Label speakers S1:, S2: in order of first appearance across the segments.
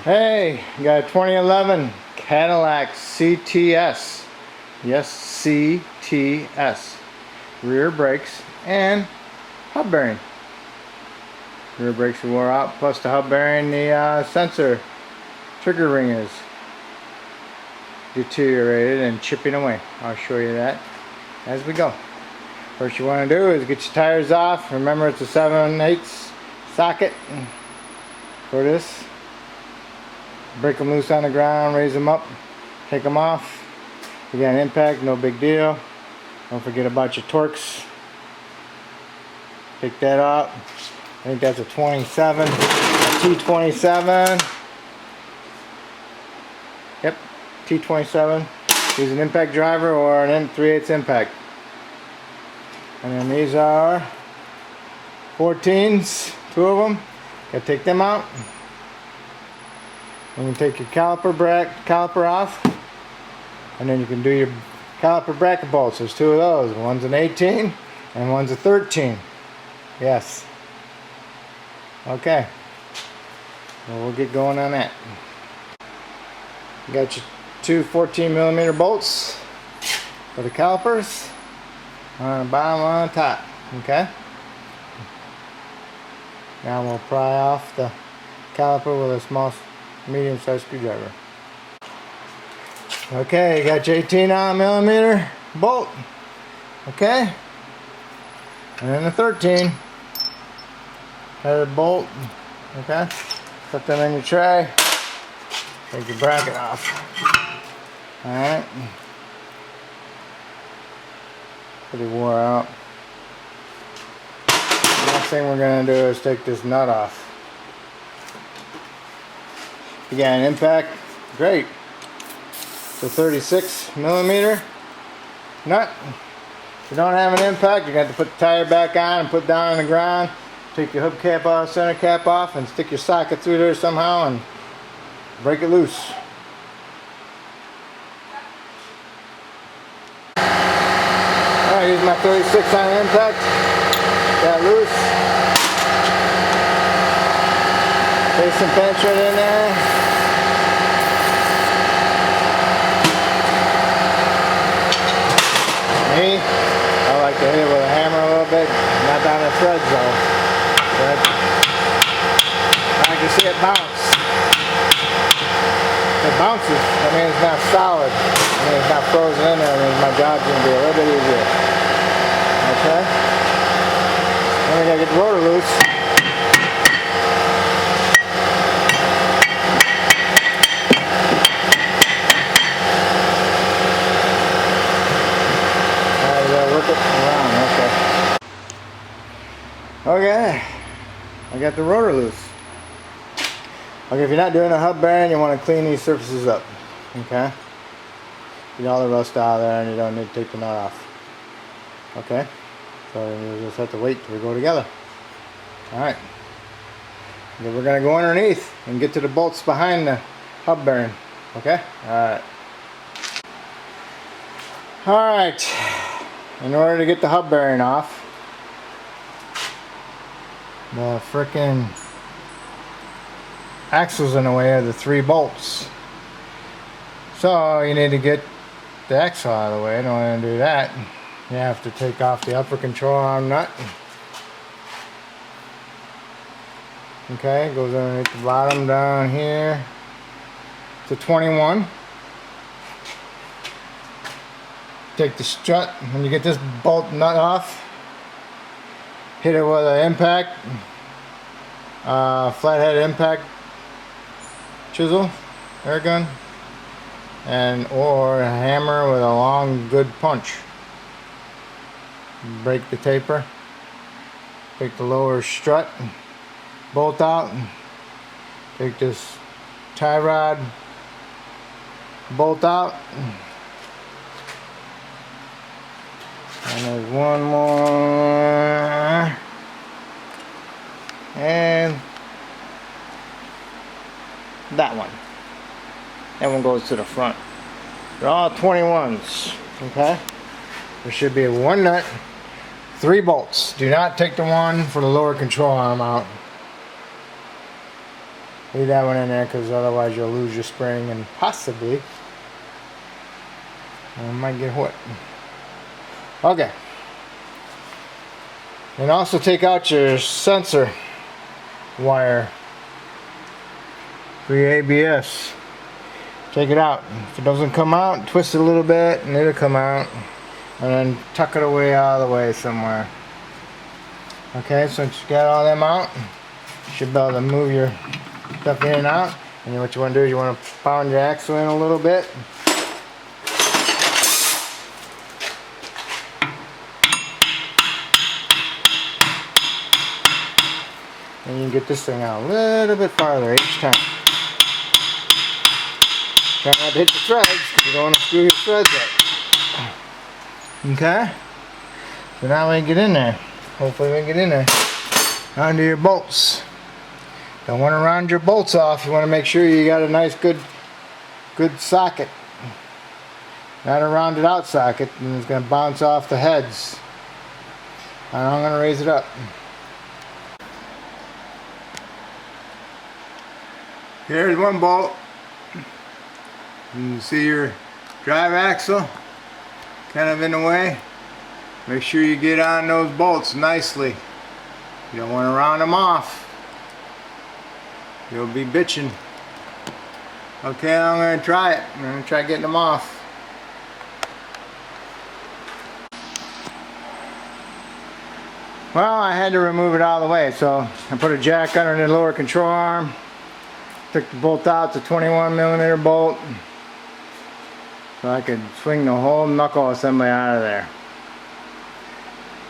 S1: Hey, got a 2011 Cadillac CTS. Yes, CTS. Rear brakes and hub bearing. Rear brakes are wore out, plus the hub bearing, the sensor trigger ring is deteriorated and chipping away. I'll show you that as we go. First you want to do is get your tires off. Remember, it's a 7/8 socket for this. Break them loose on the ground, raise them up, take them off. You got an impact, no big deal. Don't forget about your Torx. Pick that up. I think that's a 27, a T27. Yep, T27. Use an impact driver or an 3/8 impact. And then these are 14s, 2 of them. Gotta take them out. And you take your caliper off, and then you can do your caliper bracket bolts. There's 2 of those. One's an 18 and one's a 13. Yes. Okay. Well, we'll get going on that. You got your 2 14mm bolts for the calipers on the bottom, on the top. Okay. Now we'll pry off the caliper with a small medium-sized screwdriver. Okay, you got your 18mm bolt. Okay, and then the 13 headed bolt. Okay, put them in your tray. Take your bracket off. All right, pretty wore out. The next thing we're gonna do is take this nut off. You got an impact, great. It's a 36mm nut. If you don't have an impact, you're going to have to put the tire back on and put it down on the ground. Take your hubcap off, center cap off, and stick your socket through there somehow and break it loose. Alright, use my 36 on impact. Got loose. Take some penetrate in there. Me, I like to hit it with a hammer a little bit, not down the threads though. But I can see it bounce. If it bounces, that means it's not solid. I mean, it's not frozen in there. That means my job's going to be a little bit easier. Okay? Then we got to get the rotor loose. Okay, I got the rotor loose. Okay, if you're not doing a hub bearing, you want to clean these surfaces up. Okay, get all the rust out of there, and you don't need to take the nut off. Okay, so you just have to wait till we go together. All right, then we're gonna go underneath and get to the bolts behind the hub bearing. Okay, all right. In order to get the hub bearing off, the frickin' axle's in the way of the 3 bolts. So you need to get the axle out of the way. In order to do that, you have to take off the upper control arm nut. Okay, it goes underneath the bottom down here. It's a 21. Take the strut. When you get this bolt nut off, hit it with an impact, flathead impact chisel, air gun, or a hammer with a long, good punch. Break the taper. Take the lower strut, bolt out. Take this tie rod, bolt out. And there's one more, and that one goes to the front. They're all 21s. Okay, there should be 1 nut, 3 bolts. Do not take the one for the lower control arm out. Leave that one in there because otherwise you'll lose your spring and possibly it might get wet. Okay. And also take out your sensor wire for your ABS. Take it out. If it doesn't come out, twist it a little bit and it'll come out. And then tuck it away out of the way somewhere. Okay, so once you got all them out, you should be able to move your stuff in and out. And what you want to do is you want to pound your axle in a little bit. And you can get this thing out a little bit farther each time. Try not to hit the threads because you don't want to screw your threads up. Okay? So now we can get in there. Hopefully we can get in there. Onto your bolts. Don't want to round your bolts off. You want to make sure you got a nice good socket. Not a rounded out socket, and it's going to bounce off the heads. And I'm going to raise it up. Here's one bolt. You can see your drive axle kind of in the way. Make sure you get on those bolts nicely. You don't want to round them off. You'll be bitching. Okay, I'm going to try it. I'm going to try getting them off. Well, I had to remove it out of the way, so I put a jack under the lower control arm. Took the bolt out, it's a 21mm bolt. So I could swing the whole knuckle assembly out of there.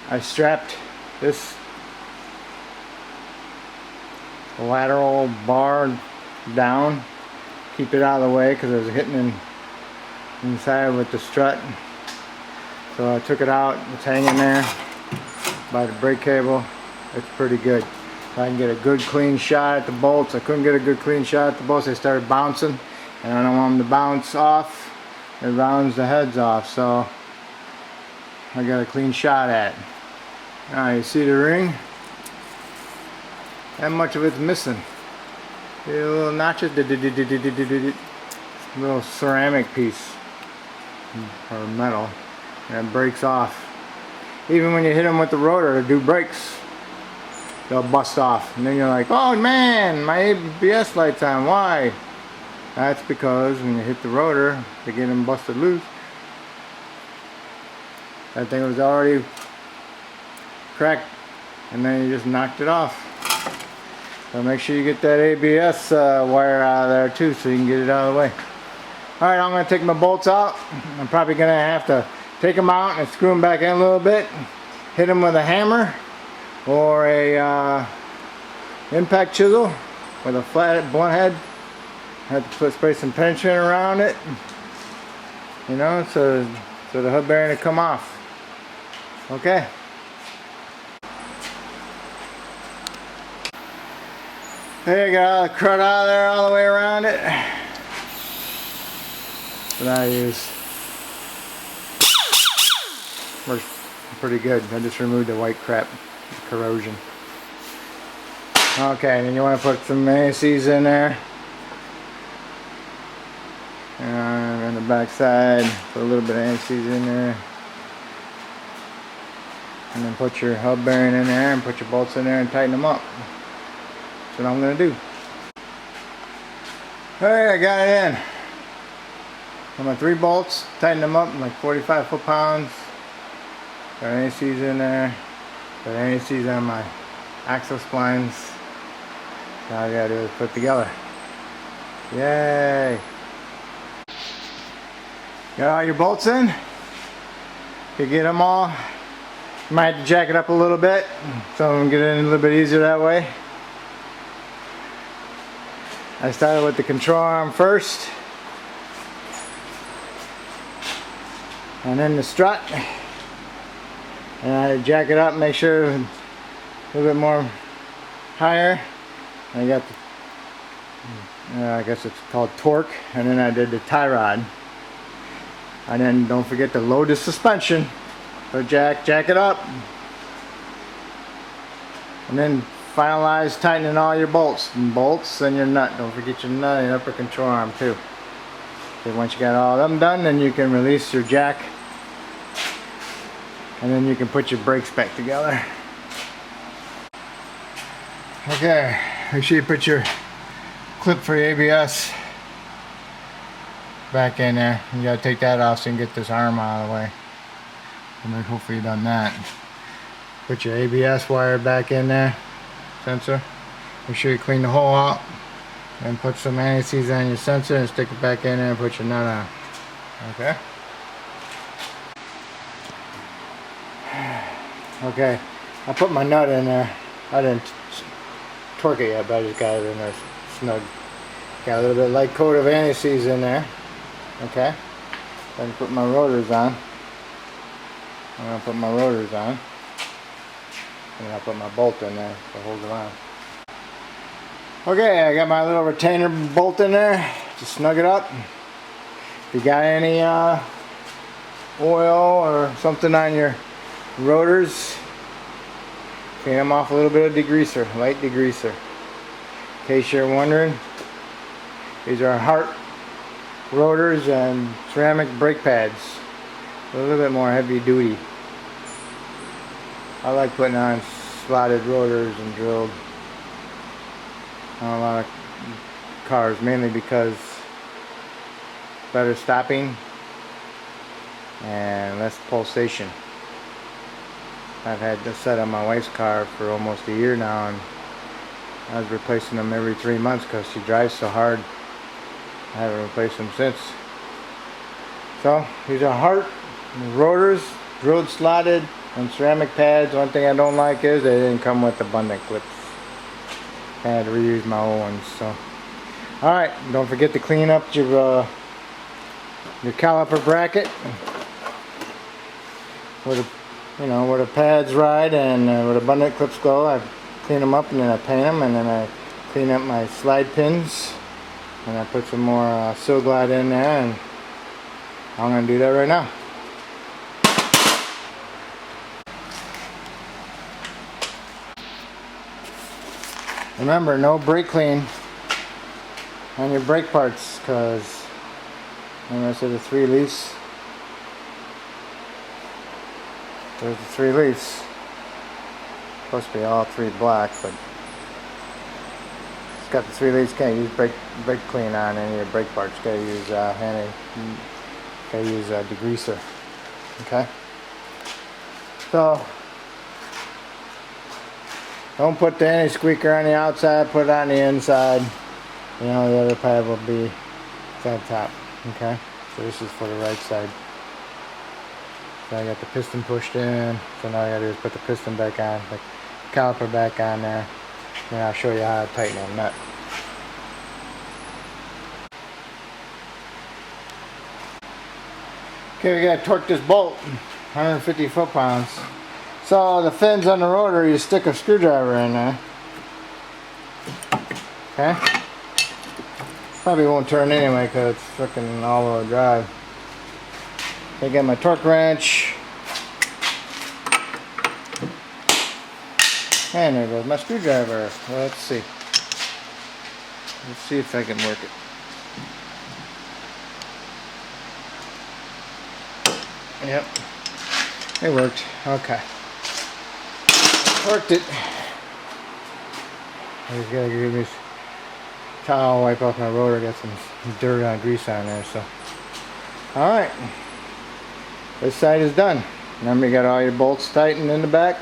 S1: I strapped this lateral bar down, keep it out of the way because it was hitting inside with the strut. So I took it out, it's hanging there by the brake cable. It's pretty good. So I can get a good clean shot at the bolts. I couldn't get a good clean shot at the bolts. They started bouncing and I don't want them to bounce off. It rounds the heads off, so I got a clean shot at it. Now you see the ring? That much of it's missing. See the little notches? Little ceramic piece or metal, and it breaks off. Even when you hit them with the rotor to do brakes, they'll bust off, and then you're like, oh man, my ABS light's on. Why? That's because when you hit the rotor to get them busted loose, that thing was already cracked and then you just knocked it off. So make sure you get that ABS wire out of there too so you can get it out of the way. Alright, I'm going to take my bolts out. I'm probably going to have to take them out and screw them back in a little bit, hit them with a hammer or a impact chisel with a flat blunt head. I have to spray some tension around it, you know, so the hub bearing will come off. Okay. There you go, all the crud out of there all the way around it. What I use. Works pretty good. I just removed the white crap, corrosion. Okay, and then you want to put some ACs in there. And on the back side, put a little bit of ACs in there. And then put your hub bearing in there and put your bolts in there and tighten them up. That's what I'm going to do. Alright, I got it in. Got my 3 bolts, tightened them up like 45 foot-pounds. Got ACs in there. Got ACs on my axle splines. So all I got to do is put it together. Yay! Got all your bolts in. You get them all. You might have to jack it up a little bit. Some of them get in a little bit easier that way. I started with the control arm first. And then the strut. And I jack it up, make sure a little bit more higher. I got the, I guess it's called torque. And then I did the tie rod. And then don't forget to load the suspension. So jack it up. And then finalize tightening all your bolts and your nut. Don't forget your nut and upper control arm too. Okay, once you got all of them done, then you can release your jack, and then you can put your brakes back together. Okay, make sure you put your clip for your ABS back in there. You gotta take that off so you can get this arm out of the way. And then hopefully you've done that. Put your ABS wire back in there, sensor. Make sure you clean the hole out. And put some anti-seize on your sensor and stick it back in there and put your nut on. Okay? Okay, I put my nut in there. I didn't torque it yet, but I just got it in there snug. Got a little bit light coat of anti-seize in there. Okay? Then put my rotors on. I'm going to put my rotors on. And I'll put my bolt in there to hold it on. Okay, I got my little retainer bolt in there to snug it up. If you got any oil or something on your rotors, clean them off a little bit of degreaser, light degreaser. In case you're wondering, these are Hart rotors and ceramic brake pads. A little bit more heavy duty. I like putting on slotted rotors and drilled on a lot of cars, mainly because better stopping and less pulsation. I've had this set on my wife's car for almost a year now, and I was replacing them every 3 months because she drives so hard. I haven't replaced them since. So these are Hart rotors, drilled, slotted, and ceramic pads. One thing I don't like is they didn't come with abundant clips. I had to reuse my old ones. So, all right, don't forget to clean up your caliper bracket where the where the pads ride and where the abundant clips go. I clean them up and then I paint them, and then I clean up my slide pins, and I put some more Sil Glide in there, and I'm gonna do that right now. Remember, no brake clean on your brake parts, because remember I said the 3 leaves? There's the 3 leaves. Supposed to be all 3 black, but it's got the 3 leaves. Can't use brake clean on any of your brake parts. Gotta use degreaser. Okay? So don't put the anti-squeaker on the outside, put it on the inside. The other pad will be at top. Okay? So this is for the right side. So I got the piston pushed in. So now I gotta do is put the piston back on, the caliper back on there. And I'll show you how to tighten the nut. Okay, we gotta torque this bolt, 150 foot-pounds. So the fins on the rotor, you stick a screwdriver in there. Okay? Probably won't turn anyway because it's freaking all-wheel drive. I got my torque wrench. And there goes my screwdriver. Let's see. Let's see if I can work it. Yep. It worked. Okay. Torqued it. I just gotta give this towel, wipe off my rotor, got some dirt on grease on there, so. Alright. This side is done. Remember, you got all your bolts tightened in the back.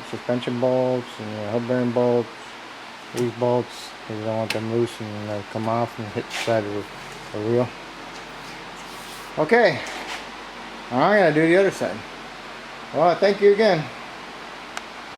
S1: Suspension bolts and your hub bearing bolts, these bolts, because you don't want them loose and they'll come off and hit the side of the wheel. Okay. I'm gonna do the other side. Well, thank you again.